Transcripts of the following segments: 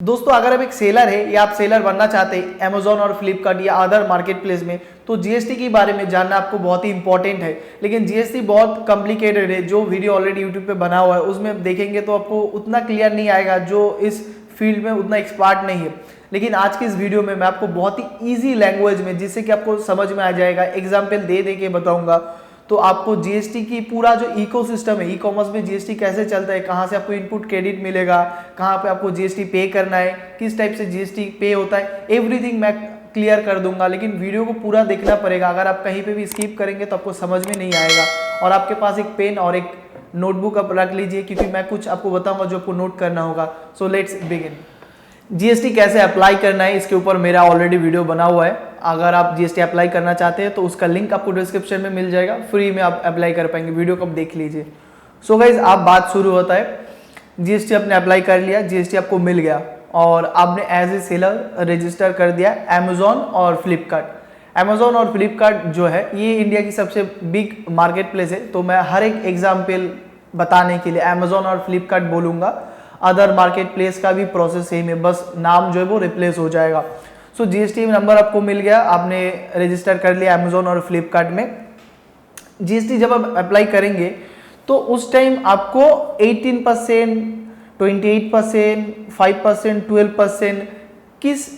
दोस्तों अगर आप एक सेलर है या आप सेलर बनना चाहते हैं अमेजोन और फ्लिपकार्ट या अदर मार्केट प्लेस में, तो जीएसटी के बारे में जानना आपको बहुत ही इंपॉर्टेंट है। लेकिन जीएसटी बहुत कॉम्प्लिकेटेड है। जो वीडियो ऑलरेडी यूट्यूब पे बना हुआ है उसमें देखेंगे तो आपको उतना क्लियर नहीं आएगा, जो इस फील्ड में उतना एक्सपर्ट नहीं है। लेकिन आज की इस वीडियो में मैं आपको बहुत ही ईजी लैंग्वेज में, जिससे कि आपको समझ में आ जाएगा, एग्जाम्पल दे दे के बताऊंगा। तो आपको जीएसटी की पूरा जो इकोसिस्टम है, ई कॉमर्स में जीएसटी कैसे चलता है, कहाँ से आपको इनपुट क्रेडिट मिलेगा, कहाँ पे आपको जीएसटी पे करना है, किस टाइप से जीएसटी पे होता है, एवरीथिंग मैं क्लियर कर दूंगा। लेकिन वीडियो को पूरा देखना पड़ेगा। अगर आप कहीं पे भी स्किप करेंगे तो आपको समझ में नहीं आएगा। और आपके पास एक पेन और एक नोटबुक आप रख लीजिए, क्योंकि मैं कुछ आपको बताऊंगा जो आपको नोट करना होगा। So let's begin. जीएसटी कैसे अप्लाई करना है, इसके ऊपर मेरा ऑलरेडी वीडियो बना हुआ है। अगर आप जीएसटी अप्लाई करना चाहते हैं तो उसका लिंक आपको डिस्क्रिप्शन में मिल जाएगा, फ्री में आप अप्लाई कर पाएंगे। वीडियो को आप देख लीजिए। सो गाइज, आप बात शुरू होता है। जीएसटी आपने अप्लाई कर लिया, जीएसटी आपको मिल गया और आपने एज ए सेलर रजिस्टर कर दिया अमेजोन और फ्लिपकार्ट। अमेजोन और फ्लिपकार्ट जो है ये इंडिया की सबसे बिग मार्केट प्लेस है। तो मैं हर एक एग्जाम्पल बताने के लिए अमेजोन और फ्लिपकार्ट बोलूंगा। अदर मार्केट प्लेस का भी प्रोसेस सेम है, बस नाम जो है वो रिप्लेस हो जाएगा। सो जीएसटी नंबर आपको मिल गया, आपने रजिस्टर कर लिया अमेजोन और फ्लिपकार्ट में। जीएसटी जब आप अप्लाई करेंगे तो उस टाइम आपको 18%, 28%, 5%, 12% किस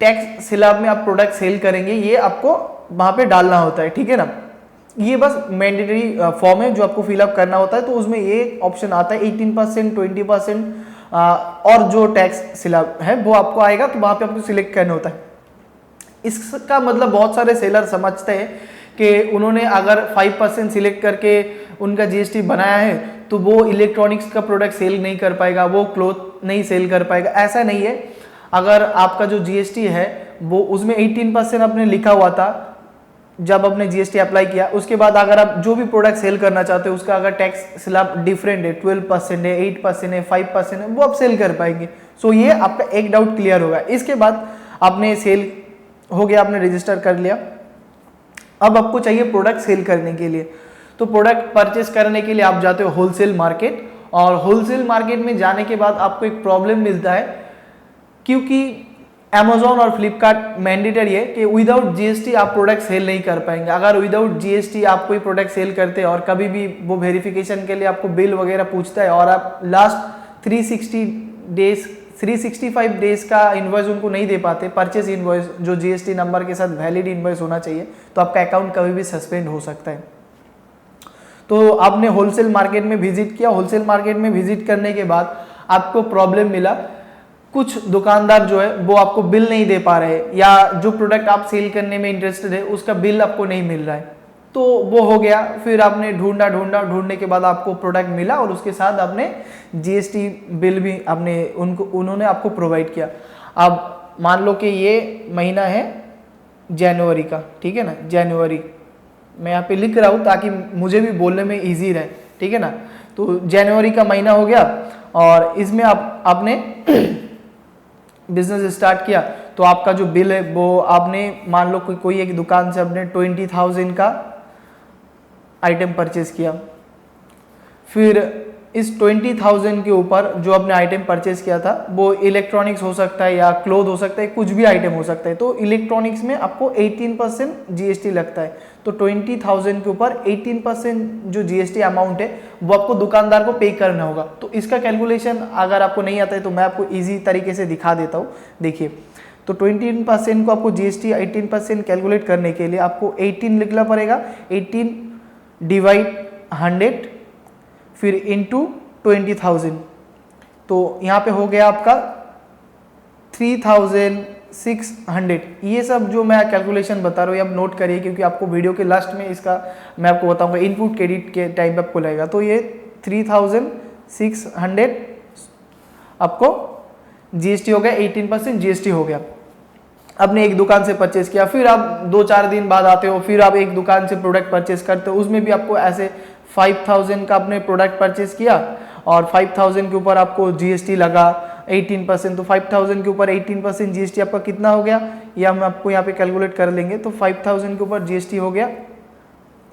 टैक्स स्लैब में आप प्रोडक्ट सेल करेंगे, ये आपको वहां पे डालना होता है। ठीक है ना, ये बस मैंडेटरी फॉर्म है जो आपको फिलअप करना होता है। तो उसमें ये ऑप्शन आता है 18%, 20% और जो टैक्स स्लैब है वो आपको आएगा, तो वहां पे आपको सिलेक्ट करना होता है। इसका मतलब बहुत सारे सेलर समझते हैं कि उन्होंने अगर 5% सिलेक्ट करके उनका जीएसटी बनाया है तो वो इलेक्ट्रॉनिक्स का प्रोडक्ट सेल नहीं कर पाएगा, वो क्लोथ नहीं सेल कर पाएगा। ऐसा नहीं है। अगर आपका जो जीएसटी है वो उसमें 18% आपने लिखा हुआ था जब आपने जीएसटी अप्लाई किया, उसके बाद अगर आप जो भी प्रोडक्ट सेल करना चाहते हो उसका अगर टैक्स स्लैब डिफरेंट है, 12% है, 8% है, 5% है, वो आप सेल कर पाएंगे। सो ये आपका एक डाउट क्लियर होगा। इसके बाद आपने सेल हो गया, आपने रजिस्टर कर लिया। अब आपको चाहिए प्रोडक्ट सेल करने के लिए। तो प्रोडक्ट परचेस करने के लिए आप जाते हो होलसेल मार्केट, और होलसेल मार्केट में जाने के बाद आपको एक प्रॉब्लम मिलता है, क्योंकि अमेजोन और फ्लिपकार्ट मैंडेटरी है कि विदाउट जीएसटी आप प्रोडक्ट सेल नहीं कर पाएंगे। अगर विदाउट जीएसटी आप कोई प्रोडक्ट सेल करते हैं और कभी भी वो वेरिफिकेशन के लिए आपको बिल वगैरह पूछता है और आप लास्ट 365 डेज का इनवॉइस उनको नहीं दे पाते, परचेस इनवॉइस जो जीएसटी नंबर के साथ वैलिड इनवॉइस होना चाहिए, तो आपका अकाउंट कभी भी सस्पेंड हो सकता है। तो आपने होलसेल मार्केट में विजिट किया। होलसेल मार्केट में विजिट करने के बाद आपको प्रॉब्लम मिला, कुछ दुकानदार जो है वो आपको बिल नहीं दे पा रहे, या जो प्रोडक्ट आप सेल करने में इंटरेस्टेड है उसका बिल आपको नहीं मिल रहा है। तो वो हो गया। फिर आपने ढूंढने के बाद आपको प्रोडक्ट मिला और उसके साथ आपने जीएसटी बिल भी उन्होंने आपको प्रोवाइड किया। अब मान लो कि ये महीना है जनवरी का, ठीक है ना, जनवरी मैं यहाँ पे लिख रहा हूँ ताकि मुझे भी बोलने में ईजी रहे। ठीक है ना, तो जनवरी का महीना हो गया और इसमें आपने बिजनेस स्टार्ट किया। तो आपका जो बिल है वो आपने मान लो कोई एक दुकान से आपने 20,000 का आइटम परचेज किया। फिर इस 20,000 के ऊपर जो आपने आइटम परचेज किया था वो इलेक्ट्रॉनिक्स हो सकता है या क्लोथ हो सकता है, कुछ भी आइटम हो सकता है। तो इलेक्ट्रॉनिक्स में आपको 18% जीएसटी लगता है। तो 20,000 के ऊपर 18% जो जीएसटी अमाउंट है वो आपको दुकानदार को पे करना होगा। तो इसका कैलकुलेशन अगर आपको नहीं आता है तो मैं आपको ईजी तरीके से दिखा देता हूँ। देखिए, तो 20% को आपको जीएसटी 18% कैलकुलेट करने के लिए आपको 18 लिखना पड़ेगा। 18 डिवाइड 100 फिर इंटू 20,000। तो यहाँ पे हो गया आपका 3,600। ये सब जो मैं कैलकुलेशन बता रहा हूँ आप नोट करिए, क्योंकि आपको वीडियो के लास्ट में इसका मैं आपको बताऊंगा इनपुट क्रेडिट के टाइम पे आपको लगेगा। तो ये 3,600 आपको जीएसटी हो गया, 18% जीएसटी हो गया। आपने एक दुकान से परचेस किया, फिर आप 2-4 दिन बाद आते हो, फिर आप एक दुकान से प्रोडक्ट परचेस करते हो, उसमें भी आपको ऐसे 5,000 का आपने प्रोडक्ट परचेस किया और 5,000 के ऊपर आपको जीएसटी लगा 18%। तो 5,000 के ऊपर 18% जीएसटी आपका कितना हो गया, ये हम आपको यहाँ पे कैलकुलेट कर लेंगे। तो 5,000 के ऊपर जीएसटी हो गया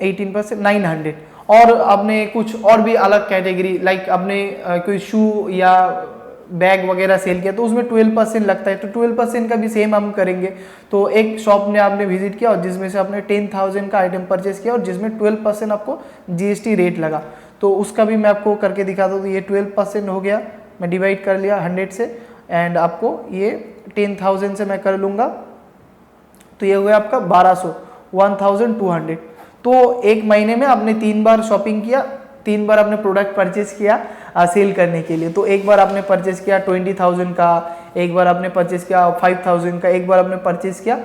18% 900। और आपने कुछ और भी अलग कैटेगरी लाइक आपने कोई शू या बैग वगैरह सेल किया तो उसमें 12% लगता है, तो 12% का भी सेम हम करेंगे। तो एक शॉप में आपने विजिट किया और जिसमें से आपने 10,000 का आइटम परचेस किया और जिसमें 12% आपको जीएसटी रेट लगा, तो उसका भी मैं आपको करके दिखाता हूँ। तो ये 12% हो गया, मैं डिवाइड कर लिया 100 से, एंड आपको ये 10,000 से मैं कर लूँगा, तो ये हो गया आपका 1200, 1200। तो एक महीने में आपने 3 बार शॉपिंग किया, 3 बार आपने प्रोडक्ट परचेस किया सेल करने के लिए। तो एक बार आपने परचेस किया 20,000 का, एक बार आपने परचेस किया 5,000 का, एक बार आपने परचेस किया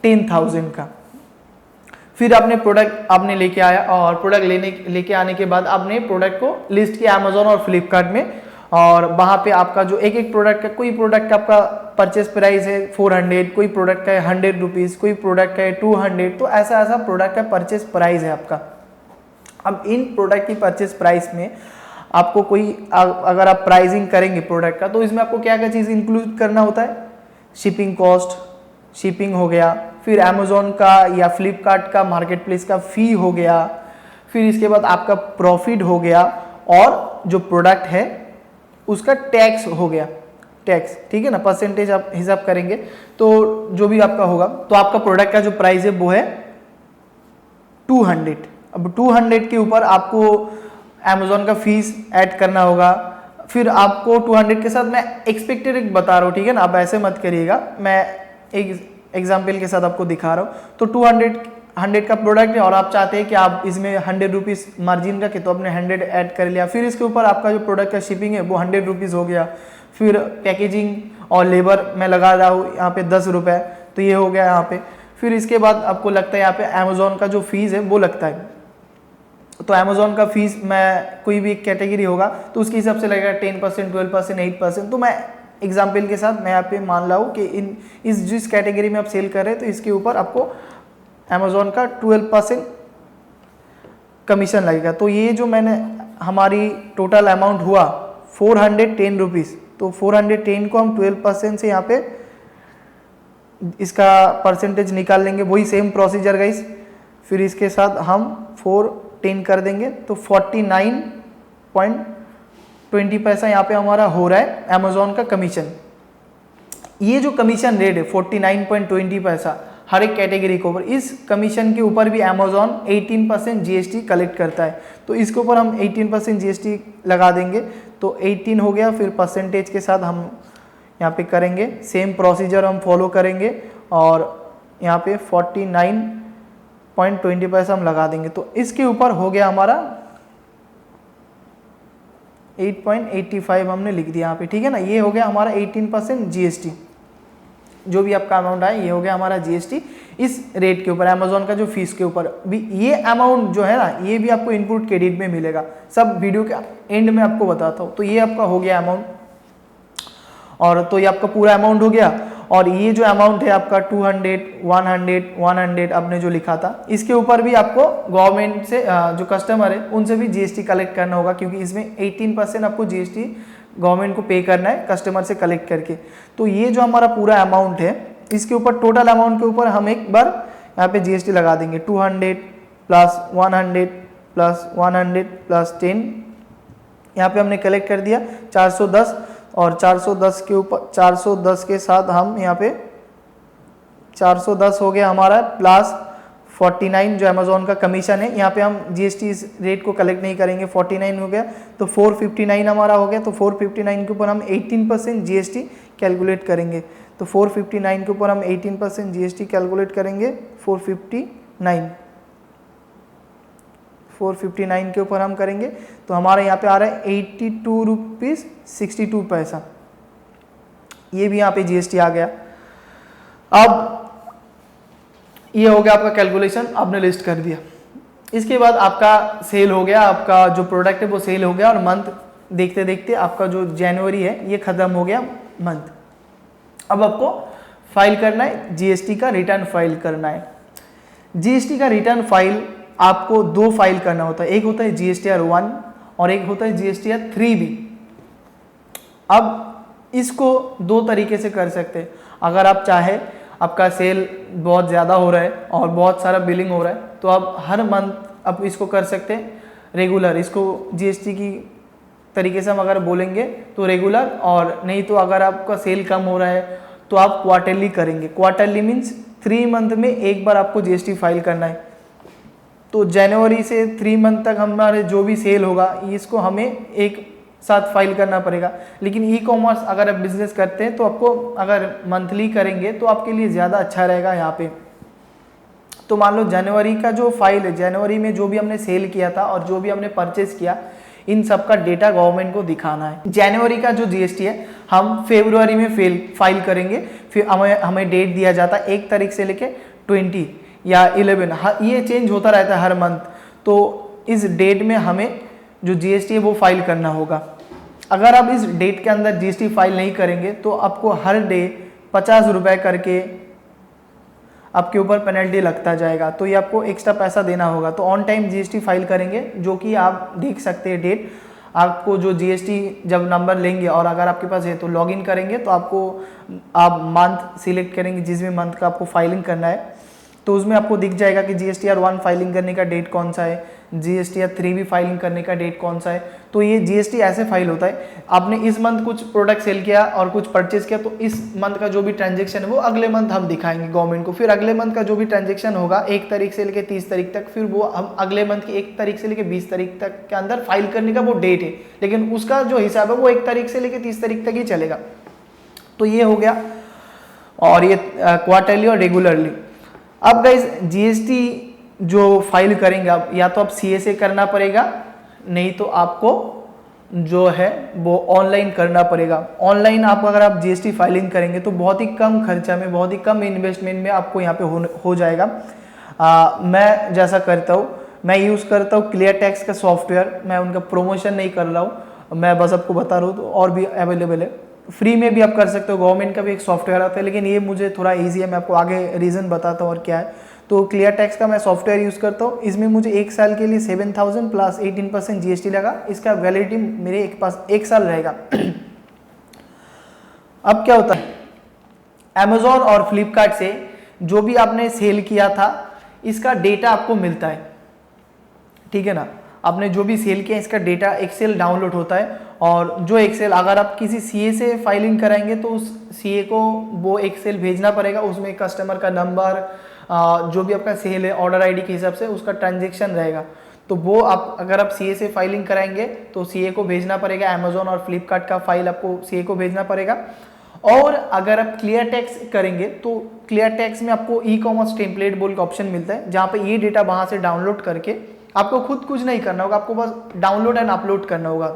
10,000 का। फिर आपने प्रोडक्ट आपने लेके आया और प्रोडक्ट लेके आने के बाद आपने प्रोडक्ट को लिस्ट किया अमेजोन और फ्लिपकार्ट में, और वहाँ पे आपका जो एक प्रोडक्ट का, कोई प्रोडक्ट का आपका परचेस प्राइस है 400, कोई प्रोडक्ट का है 100 रुपीज़, कोई प्रोडक्ट का है 200, तो ऐसा ऐसा प्रोडक्ट का परचेस प्राइस है आपका। अब इन प्रोडक्ट की परचेस प्राइस में आपको कोई अगर आप प्राइसिंग करेंगे प्रोडक्ट का, तो इसमें आपको क्या क्या चीज़ इंक्लूड करना होता है, शिपिंग कॉस्ट, शिपिंग हो गया, फिर अमेजोन का या फ्लिपकार्ट का मार्केट प्लेस का फ़ी हो गया, फिर इसके बाद आपका प्रॉफिट हो गया, और जो प्रोडक्ट है उसका टैक्स हो गया, टैक्स, ठीक है ना, परसेंटेज आप हिसाब करेंगे तो जो भी आपका होगा। तो आपका प्रोडक्ट का जो प्राइस है वो है 200। अब 200 के ऊपर आपको अमेजोन का फीस ऐड करना होगा। फिर आपको 200 के साथ मैं एक्सपेक्टेड बता रहा हूँ, ठीक है ना, आप ऐसे मत करिएगा, मैं एक एग्जाम्पल के साथ आपको दिखा रहा हूँ। तो 100 का प्रोडक्ट है और आप चाहते हैं कि आप इसमें 100 रुपीज़ मार्जिन रखें, तो आपने 100 ऐड कर लिया। फिर इसके ऊपर आपका जो प्रोडक्ट का शिपिंग है वो 100 रुपीज़ हो गया। फिर पैकेजिंग और लेबर मैं लगा रहा हूँ यहाँ पे 10 रुपये, तो ये हो गया यहाँ पे। फिर इसके बाद आपको लगता है यहाँ पे अमेजोन का जो फीस है वो लगता है, तो अमेजोन का फीस मैं कोई भी कैटेगरी होगा तो उसके हिसाब से लगेगा 10%, 12%, 8%। तो मैं एग्जाम्पल के साथ मैं यहाँ पे मान रहा हूँ कि इस जिस कैटेगरी में आप सेल कर रहे हैं तो इसके ऊपर आपको अमेजोन का 12% कमीशन लगेगा। तो ये जो मैंने हमारी टोटल अमाउंट हुआ 410 रुपीज़, तो 410 को हम 12% से यहाँ पे इसका परसेंटेज निकाल लेंगे, वही सेम प्रोसीजर गाइस। फिर इसके साथ हम 410 कर देंगे तो 49.20 पैसा यहाँ पे हमारा हो रहा है अमेजोन का कमीशन। ये जो कमीशन रेट है 49.20 पैसा हर एक कैटेगरी के ऊपर, इस कमीशन के ऊपर भी अमेजोन 18% जीएसटी कलेक्ट करता है। तो इसके ऊपर हम 18% जीएसटी लगा देंगे, तो 18 हो गया। फिर परसेंटेज के साथ हम यहाँ पे करेंगे, सेम प्रोसीजर हम फॉलो करेंगे और यहाँ पे 49.20 पैसा हम लगा देंगे। तो इसके ऊपर हो गया हमारा 8.85 हमने लिख दिया यहाँ पे, ठीक है ना। ये हो गया हमारा 18% जीएसटी, जो भी आपका अमाउंट आए ये हो गया हमारा जीएसटी इस रेट के ऊपर, अमेजोन का जो फीस के ऊपर भी। ये अमाउंट जो है ना ये भी आपको इनपुट क्रेडिट में मिलेगा, सब वीडियो के एंड में आपको बताता हूँ। तो ये आपका हो गया अमाउंट, और तो ये आपका पूरा अमाउंट हो गया। और ये जो अमाउंट है आपका 200, 100 आपने जो लिखा था, इसके ऊपर भी आपको गवर्नमेंट से जो कस्टमर है उनसे भी जीएसटी कलेक्ट करना होगा, क्योंकि इसमें 18% आपको जीएसटी गवर्नमेंट को पे करना है कस्टमर से कलेक्ट करके। तो ये जो हमारा पूरा अमाउंट है इसके ऊपर, टोटल अमाउंट के ऊपर हम एक बार यहाँ पे जीएसटी लगा देंगे। 200 प्लस 100 प्लस 100 प्लस 10, यहाँ पे हमने कलेक्ट कर दिया 410, और 410 के ऊपर 410 के साथ हम यहाँ पे 410 हो गया हमारा, प्लस 49 जो अमेजोन का कमीशन है, यहाँ पे हम जीएसटी इस रेट को कलेक्ट नहीं करेंगे, 49 हो गया तो 459 हमारा हो गया। तो 459 के ऊपर हम 18% जीएसटी कैलकुलेट करेंगे, तो 459 के ऊपर हम 18% जीएसटी कैलकुलेट करेंगे। 459 के ऊपर हम करेंगे तो हमारा यहाँ पे आ रहा है 82 रुपीज़ 62 पैसा, ये भी यहाँ पे जीएसटी आ गया। अब ये हो गया आपका कैलकुलेशन, आपने लिस्ट कर दिया। इसके बाद आपका सेल हो गया, आपका जो प्रोडक्ट है वो सेल हो गया, और मंथ देखते देखते आपका जो जनवरी है ये खत्म हो गया मंथ। अब आपको फाइल करना है जीएसटी का रिटर्न फाइल करना है। जीएसटी का रिटर्न फाइल आपको 2 फाइल करना होता है, एक होता है जीएसटीआर 1 और एक होता है जीएसटीआर 3B। अब इसको 2 तरीके से कर सकते हैं। अगर आप चाहे आपका सेल बहुत ज़्यादा हो रहा है और बहुत सारा बिलिंग हो रहा है तो आप हर मंथ आप इसको कर सकते हैं रेगुलर, इसको जीएसटी की तरीके से हम अगर बोलेंगे तो रेगुलर, और नहीं तो अगर आपका सेल कम हो रहा है तो आप क्वार्टरली करेंगे। क्वार्टरली मीन्स 3 मंथ में एक बार आपको जीएसटी फाइल करना है। तो जनवरी से 3 मंथ तक हमारे जो भी सेल होगा इसको हमें एक साथ फाइल करना पड़ेगा। लेकिन ई कॉमर्स अगर आप बिजनेस करते हैं तो आपको अगर मंथली करेंगे तो आपके लिए ज़्यादा अच्छा रहेगा यहाँ पे। तो मान लो जनवरी का जो फाइल है, जनवरी में जो भी हमने सेल किया था और जो भी हमने परचेस किया, इन सब का डेटा गवर्नमेंट को दिखाना है। जनवरी का जो जीएसटी है हम फरवरी में फाइल करेंगे। फिर हमें डेट दिया जाता है 1 तारीख से लेके 20 या 11, ये चेंज होता रहता है हर मंथ। तो इस डेट में हमें जो जीएसटी है वो फाइल करना होगा। अगर आप इस डेट के अंदर जीएसटी फाइल नहीं करेंगे तो आपको हर डे 50 रुपये करके आपके ऊपर पेनल्टी लगता जाएगा। तो ये आपको एक्स्ट्रा पैसा देना होगा। तो ऑन टाइम जीएसटी फाइल करेंगे, जो कि आप देख सकते हैं डेट। आपको जो जीएसटी जब नंबर लेंगे और अगर आपके पास है तो लॉगिन करेंगे, तो आप मंथ सिलेक्ट करेंगे जिस भी मंथ का आपको फाइलिंग करना है, तो उसमें आपको दिख जाएगा कि जीएसटीआर 1 फाइलिंग करने का डेट कौन सा है, जीएसटीआर 3 भी फाइलिंग करने का डेट कौन सा है। तो ये जीएसटी ऐसे फाइल होता है। आपने इस मंथ कुछ प्रोडक्ट सेल किया और कुछ परचेज किया, तो इस मंथ का जो भी ट्रांजेक्शन है वो अगले मंथ हम दिखाएंगे गवर्नमेंट को। फिर अगले मंथ का जो भी ट्रांजेक्शन होगा 1 तारीख से लेकर 30 तारीख तक, फिर वो हम अगले मंथ की 1 तारीख से लेकर 20 तारीख तक के अंदर फाइल करने का वो डेट है। लेकिन उसका जो हिसाब है वो 1 तारीख से लेकर 30 तारीख तक ही चलेगा। तो ये हो गया, और ये क्वार्टरली और रेगुलरली। अब गाइस जीएसटी जो फाइल करेंगे आप, या तो आप सीए से करना पड़ेगा, नहीं तो आपको जो है वो ऑनलाइन करना पड़ेगा। ऑनलाइन आप अगर आप जीएसटी फाइलिंग करेंगे तो बहुत ही कम खर्चा में, बहुत ही कम इन्वेस्टमेंट में आपको यहाँ पे हो जाएगा। मैं जैसा करता हूँ, मैं यूज़ करता हूँ क्लियर टैक्स का सॉफ्टवेयर। मैं उनका प्रमोशन नहीं कर रहा हूँ, मैं बस आपको बता रहा हूँ। तो और भी अवेलेबल है, फ्री में भी आप कर सकते हो। गवर्नमेंट का भी एक सॉफ्टवेयर आता है, लेकिन ये मुझे थोड़ा ईजी है। मैं आपको आगे रीज़न बताता हूँ और क्या है। तो क्लियर टैक्स का मैं सॉफ्टवेयर यूज़ करता हूँ। इसमें मुझे 1 साल के लिए 7000 प्लस 18% जीएसटी लगा। इसका वैलिडिटी मेरे पास 1 साल रहेगा। अब क्या होता है, अमेजोन और फ्लिपकार्ट से जो भी आपने सेल किया था इसका डेटा आपको मिलता है, ठीक है ना। आपने जो भी सेल किया इसका डेटा एक्सेल डाउनलोड होता है, और जो एक्सेल अगर आप किसी सीए से फाइलिंग कराएंगे तो उस सीए को वो एक्सेल भेजना पड़ेगा। उसमें कस्टमर का नंबर, जो भी आपका सेल है ऑर्डर आईडी के हिसाब से उसका ट्रांजेक्शन रहेगा। तो वो आप अगर आप सीए से फाइलिंग कराएंगे तो सीए को भेजना पड़ेगा। अमेजोन और फ्लिपकार्ट का फाइल आपको सीए को भेजना पड़ेगा। और अगर आप क्लियर टैक्स करेंगे तो क्लियर टैक्स में आपको ई कॉमर्स टेम्पलेट बोल का ऑप्शन मिलता है, जहाँ पे ये डेटा वहाँ से डाउनलोड करके आपको खुद कुछ नहीं करना होगा, आपको बस डाउनलोड एंड अपलोड करना होगा।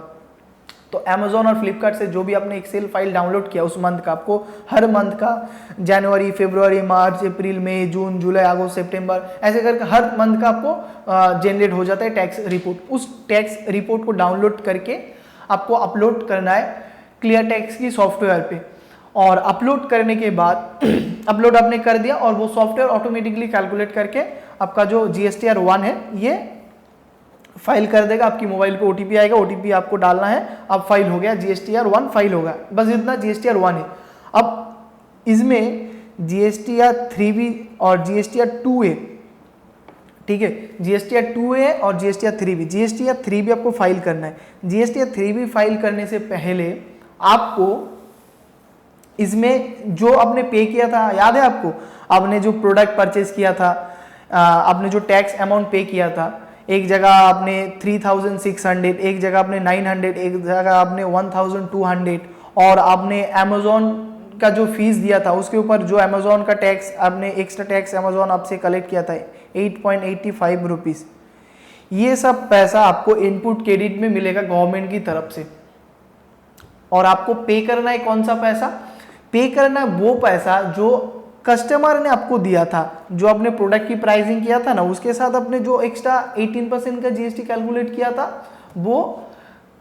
तो अमेजोन और फ्लिपकार्ट से जो भी आपने एक्सेल फाइल डाउनलोड किया उस मंथ का, आपको हर मंथ का जनवरी, फरवरी, मार्च, अप्रैल, मई, जून, जुलाई, अगस्त, सितंबर, ऐसे करके हर मंथ का आपको जनरेट हो जाता है टैक्स रिपोर्ट। उस टैक्स रिपोर्ट को डाउनलोड करके आपको अपलोड करना है क्लियर टैक्स की सॉफ्टवेयर पे। और अपलोड करने के बाद अपलोड आपने कर दिया और वो सॉफ्टवेयर ऑटोमेटिकली कैलकुलेट करके आपका जो जीएसटीआर 1 है ये फाइल कर देगा। आपकी मोबाइल पे ओटीपी आएगा, ओटीपी आपको डालना है, अब फाइल हो गया, जीएसटीआर 1 फाइल होगा। बस इतना जीएसटीआर 1 है। अब इसमें जीएसटीआर 3 भी और जीएसटीआर 2 है, ठीक है। जीएसटीआर 2 है और जीएसटीआर 3 भी। जीएसटीआर 3 भी आपको फाइल करना है। जीएसटीआर 3 भी फाइल करने से पहले आपको इसमें जो आपने पे किया था, याद है आपको, आपने जो प्रोडक्ट परचेज किया था, आपने जो टैक्स अमाउंट पे किया था, एक जगह आपने 3600, एक जगह आपने 900, एक जगह आपने 1200, और आपने अमेजोन का जो फीस दिया था उसके ऊपर जो अमेजोन का टैक्स आपने एक्स्ट्रा टैक्स अमेजोन आपसे कलेक्ट किया था 8.85 रुपीज़। ये सब पैसा आपको इनपुट क्रेडिट में मिलेगा गवर्नमेंट की तरफ से। और आपको पे करना है कौन सा पैसा? पे करना है वो पैसा जो कस्टमर ने आपको दिया था, जो आपने प्रोडक्ट की प्राइसिंग किया था ना, उसके साथ आपने जो एक्स्ट्रा 18% का जीएसटी कैलकुलेट किया था, वो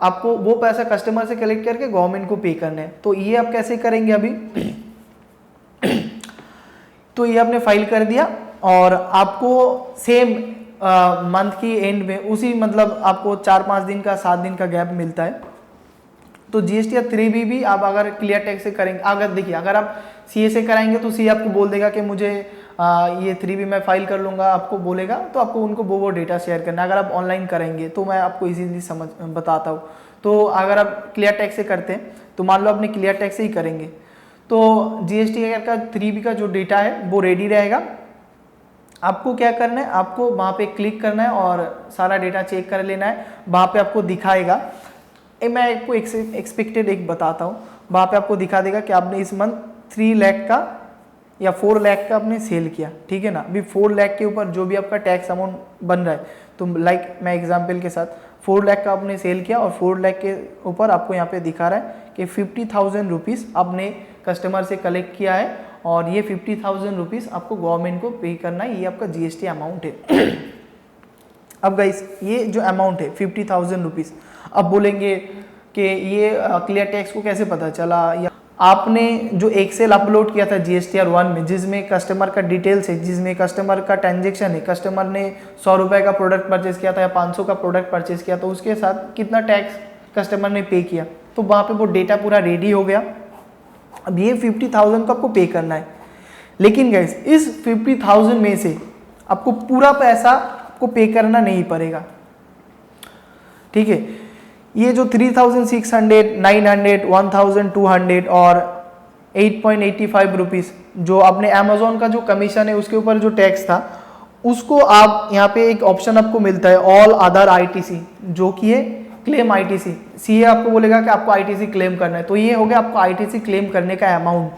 आपको वो पैसा कस्टमर से कलेक्ट करके गवर्नमेंट को पे करना है। तो ये आप कैसे करेंगे अभी? तो ये आपने फाइल कर दिया और आपको सेम मंथ की एंड में उसी मतलब आपको 4-5 दिन का 7 दिन का गैप मिलता है। तो जीएसटीआर 3 भी आप अगर क्लियर टैक्स से करेंगे, अगर देखिए अगर आप सीए से कराएंगे तो सीए आपको बोल देगा कि मुझे ये 3 भी मैं फाइल कर लूँगा, आपको बोलेगा, तो आपको उनको वो डेटा शेयर करना है। अगर आप ऑनलाइन करेंगे तो मैं आपको इजीली बताता हूँ। तो अगर आप क्लियर टैक्स से करते हैं तो मान लो आपने क्लियर टैक्स से ही करेंगे तो जीएसटी का 3B का जो डेटा है वो रेडी रहेगा। आपको क्या करना है, आपको वहाँ पे क्लिक करना है और सारा डेटा चेक कर लेना है। वहाँ पे आपको दिखाएगा, मैं आपको एक्सपेक्टेड एक बताता हूँ, वहाँ पे आपको दिखा देगा कि आपने इस मंथ 3 लाख का या 4 लाख का आपने सेल किया, ठीक है ना। अभी 4 लाख के ऊपर जो भी आपका टैक्स अमाउंट बन रहा है, तो लाइक मैं एग्जांपल के साथ 4 लाख का आपने सेल किया और 4 लाख के ऊपर आपको यहाँ पे दिखा रहा है कि 50,000 रुपीज़ आपने कस्टमर से कलेक्ट किया है और ये 50,000 रुपीज़ आपको गवर्नमेंट को पे करना है, ये आपका जीएसटी अमाउंट है। अब गाइस ये जो अमाउंट है 50,000 रुपीज़, अब बोलेंगे कि ये क्लियर टैक्स को कैसे पता चला, या आपने जो एक्सेल अपलोड किया था GSTR 1 में जिसमें कस्टमर का डिटेल्स है, जिसमें कस्टमर का ट्रांजेक्शन है, कस्टमर ने 100 रुपये का प्रोडक्ट परचेज किया था या 500 का प्रोडक्ट परचेज किया तो उसके साथ कितना टैक्स कस्टमर ने पे किया, तो वहाँ पे वो डेटा पूरा रेडी हो गया। अब ये 50,000 को आपको पे करना है, लेकिन गाइस इस 50,000 में से आपको पूरा पैसा आपको पे करना नहीं पड़ेगा, ठीक है। ये जो 3,600, 900, 1,200 और 8.85 रुपीज़ जो आपने अमेजोन का जो कमीशन है उसके ऊपर जो टैक्स था, उसको आप यहाँ पे एक ऑप्शन आपको मिलता है ऑल अदर ITC, जो कि है क्लेम ITC। सीए आपको बोलेगा कि आपको ITC क्लेम करना है, तो ये हो गया आपको ITC क्लेम करने का अमाउंट,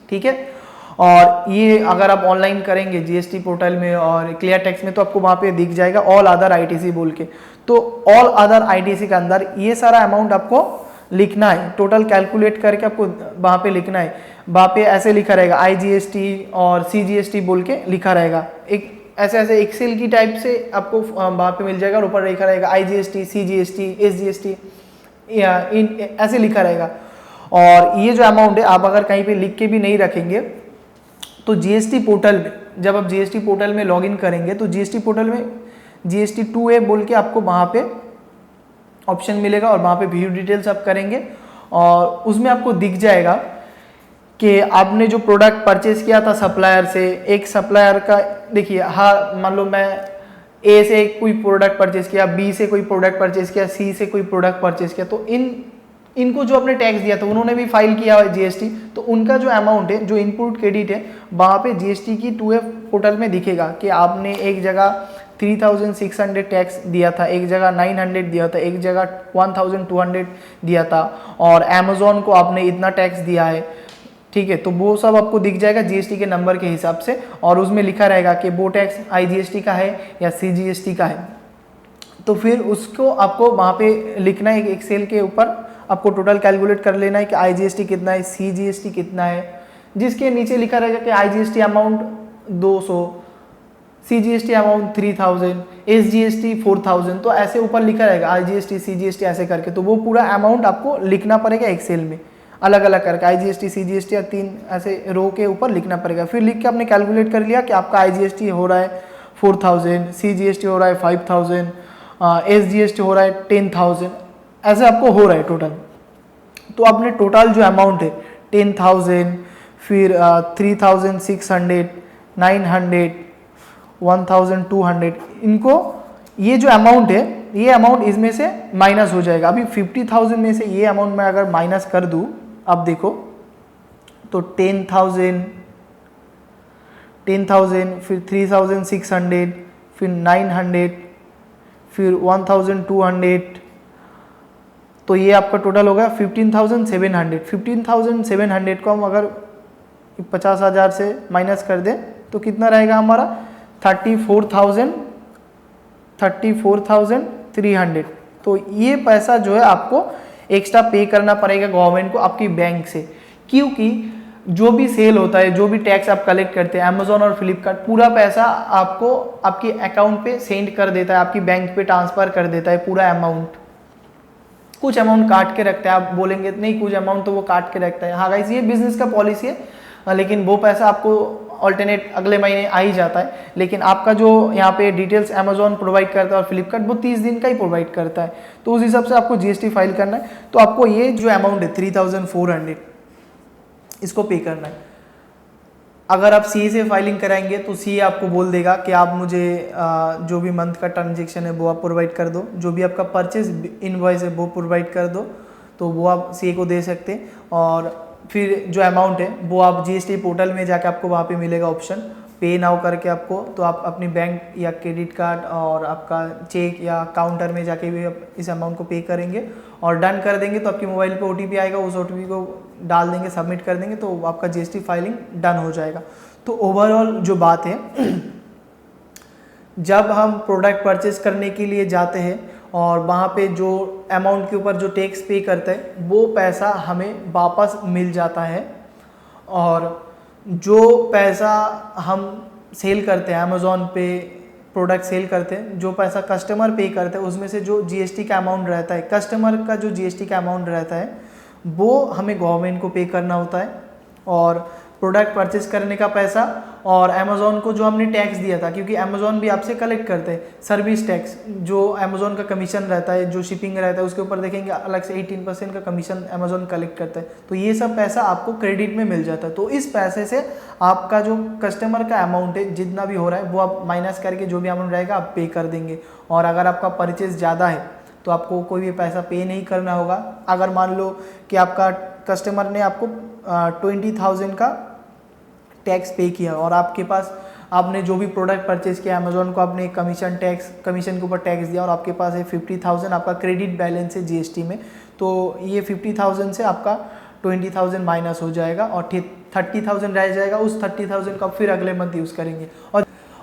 ठीक है। और ये अगर आप ऑनलाइन करेंगे जीएसटी पोर्टल में और क्लियर टैक्स में तो आपको वहाँ पे दिख जाएगा ऑल अदर ITC बोल के। तो ऑल अदर ITC के अंदर ये सारा अमाउंट आपको लिखना है, टोटल कैलकुलेट करके आपको वहाँ पे लिखना है। वहाँ पे ऐसे लिखा रहेगा IGST और CGST बोल के लिखा रहेगा, एक ऐसे ऐसे एक्सेल की टाइप से आपको वहाँ पे मिल जाएगा और ऊपर लिखा रहेगा IGST, CGST, SGST ऐसे लिखा रहेगा। और ये जो अमाउंट है आप अगर कहीं पे लिख के भी नहीं रखेंगे तो जीएसटी पोर्टल में, जब आप जीएसटी पोर्टल में लॉगिन करेंगे तो जीएसटी पोर्टल में GST 2A बोल के आपको वहाँ पे ऑप्शन मिलेगा और वहाँ पे व्यू डिटेल्स आप करेंगे और उसमें आपको दिख जाएगा कि आपने जो प्रोडक्ट परचेज किया था सप्लायर से, एक सप्लायर का देखिए, हाँ मान लो मैं A से कोई प्रोडक्ट परचेज किया, B से कोई प्रोडक्ट परचेज किया, C से कोई प्रोडक्ट परचेज किया, तो इनको जो आपने टैक्स दिया था उन्होंने भी फाइल किया है जीएसटी, तो उनका जो अमाउंट है, जो इनपुट क्रेडिट है, वहाँ पे जीएसटी की 2A पोर्टल में दिखेगा कि आपने एक जगह 3,600 टैक्स दिया था, एक जगह 900 दिया था, एक जगह 1,200 दिया था और अमेजोन को आपने इतना टैक्स दिया है, ठीक है। तो वो सब आपको दिख जाएगा जीएसटी के नंबर के हिसाब से और उसमें लिखा रहेगा कि वो टैक्स IGST का है या CGST का है। तो फिर उसको आपको वहाँ पे लिखना है, एक्सेल के ऊपर आपको टोटल कैलकुलेट कर लेना है कि IGST कितना है, CGST कितना है, जिसके नीचे लिखा रहेगा कि IGST amount 200, CGST amount 3,000, SGST 4,000, तो ऐसे ऊपर लिखा रहेगा IGST CGST ऐसे करके, तो वो पूरा अमाउंट आपको लिखना पड़ेगा एक्सेल में अलग अलग करके, IGST CGST या 3 ऐसे रो के ऊपर लिखना पड़ेगा। फिर लिख के आपने कैलकुलेट कर लिया कि आपका IGST हो रहा है 4,000, CGST हो रहा है 5,000, SGST हो रहा है 10,000, ऐसे आपको हो रहा है टोटल। तो आपने टोटल जो अमाउंट है 10,000, फिर 3,600, 900, 1,200, इनको ये जो अमाउंट है ये अमाउंट इसमें से माइनस हो जाएगा। अभी 50,000 में से ये अमाउंट मैं अगर माइनस कर दूं, अब देखो तो 10,000, फिर 3,600, फिर 900, फिर 1,200, तो ये आपका टोटल होगा 15,700। 15,700 को हम अगर 50,000 से माइनस कर दें तो कितना रहेगा हमारा 34,300। तो ये पैसा जो है आपको एक्स्ट्रा पे करना पड़ेगा गवर्नमेंट को आपकी बैंक से, क्योंकि जो भी सेल होता है, जो भी टैक्स आप कलेक्ट करते हैं अमेजोन और फ्लिपकार्ट, पूरा पैसा आपको आपके अकाउंट पे सेंड कर देता है, आपकी बैंक पे ट्रांसफर कर देता है पूरा अमाउंट। कुछ अमाउंट काट के रखता है, आप बोलेंगे नहीं कुछ अमाउंट तो वो काट के रखता है, हाँ गाइस ये बिजनेस का पॉलिसी है, लेकिन वो पैसा आपको ऑल्टरनेट अगले महीने आ ही जाता है। लेकिन आपका जो यहाँ पे डिटेल्स अमेजोन प्रोवाइड करता है और फ्लिपकार्ट वो 30 दिन का ही प्रोवाइड करता है, तो उस हिसाब से आपको जीएसटी फाइल करना है। तो आपको ये जो अमाउंट है 3,400 इसको पे करना है। अगर आप सी से फाइलिंग कराएंगे तो सी आपको बोल देगा कि आप मुझे जो भी मंथ का ट्रांजेक्शन है वो आप प्रोवाइड कर दो, जो भी आपका परचेज इनवॉइस है वो प्रोवाइड कर दो, तो वो आप सी को दे सकते हैं। और फिर जो अमाउंट है वो आप जीएसटी पोर्टल में जाके आपको वहाँ पे मिलेगा ऑप्शन पे नाउ करके आपको, तो आप अपनी बैंक या क्रेडिट कार्ड और आपका चेक या काउंटर में जाके भी आप इस अमाउंट को पे करेंगे और डन कर देंगे, तो आपकी मोबाइल पे ओटीपी आएगा, उस ओटीपी को डाल देंगे, सबमिट कर देंगे, तो आपका जीएसटी फाइलिंग डन हो जाएगा। तो ओवरऑल जो बात है, जब हम प्रोडक्ट परचेज करने के लिए जाते हैं और वहाँ पे जो अमाउंट के ऊपर जो टैक्स पे करते हैं वो पैसा हमें वापस मिल जाता है, और जो पैसा हम सेल करते हैं अमेज़ॉन पे प्रोडक्ट सेल करते हैं, जो पैसा कस्टमर पे करते हैं उसमें से जो जीएसटी का अमाउंट रहता है, कस्टमर का जो जीएसटी का अमाउंट रहता है वो हमें गवर्नमेंट को पे करना होता है। और प्रोडक्ट परचेज करने का पैसा और अमेज़ॉन को जो हमने टैक्स दिया था, क्योंकि अमेज़ॉन भी आपसे कलेक्ट करते हैं सर्विस टैक्स, जो अमेज़ॉन का कमीशन रहता है, जो शिपिंग रहता है उसके ऊपर देखेंगे अलग से 18% का कमीशन अमेज़ॉन कलेक्ट करता है, तो ये सब पैसा आपको क्रेडिट में मिल जाता है। तो इस पैसे से आपका जो कस्टमर का अमाउंट है जितना भी हो रहा है वो आप माइनस करके जो भी अमाउंट रहेगा आप पे कर देंगे। और अगर आपका परचेज ज़्यादा है तो आपको कोई भी पैसा पे नहीं करना होगा। अगर मान लो कि आपका कस्टमर ने आपको 20,000 का टैक्स पे किया और आपके पास आपने जो भी प्रोडक्ट परचेज किया अमेज़ॉन को आपने कमीशन के ऊपर टैक्स दिया और आपके पास है 50,000 आपका क्रेडिट बैलेंस है जीएसटी में, तो ये 50,000 से आपका 20,000 माइनस हो जाएगा और 30,000 रह जाएगा। उस 30,000 का फिर अगले मंथ यूज़ करेंगे।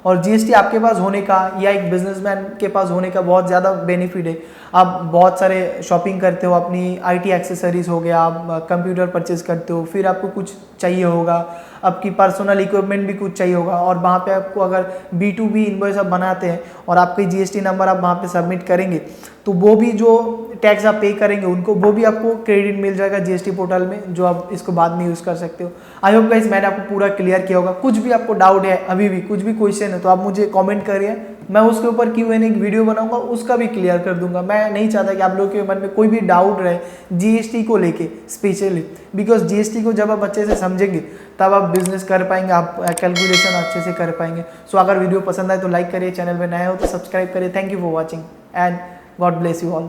और जीएसटी आपके पास होने का या एक बिजनेसमैन के पास होने का बहुत ज़्यादा बेनिफिट है। आप बहुत सारे शॉपिंग करते हो, अपनी आईटी एक्सेसरीज हो गया, आप कंप्यूटर परचेज करते हो, फिर आपको कुछ चाहिए होगा, आपकी पर्सनल इक्विपमेंट भी कुछ चाहिए होगा, और वहाँ पे आपको अगर B2B इनवॉइस आप बनाते हैं और आपके जीएसटी नंबर आप वहाँ पे सबमिट करेंगे तो वो भी जो टैक्स आप पे करेंगे उनको वो भी आपको क्रेडिट मिल जाएगा जीएसटी पोर्टल में, जो आप इसको बाद में यूज़ कर सकते हो। आई होप गाइस मैंने आपको पूरा क्लियर किया होगा। कुछ भी आपको डाउट है, अभी भी कुछ भी क्वेश्चन है तो आप मुझे कमेंट करिए, मैं उसके ऊपर Q&A एक वीडियो बनाऊंगा, उसका भी क्लियर कर दूंगा। मैं नहीं चाहता कि आप लोगों के मन में कोई भी डाउट रहे जीएसटी को लेके स्पेशली, बिकॉज जीएसटी को जब आप अच्छे से समझेंगे तब आप बिजनेस कर पाएंगे, आप कैलकुलेशन अच्छे से कर पाएंगे। सो अगर वीडियो पसंद आए तो लाइक करिए, चैनल में नए हो तो सब्सक्राइब करिए। Thank you for watching and God bless you all.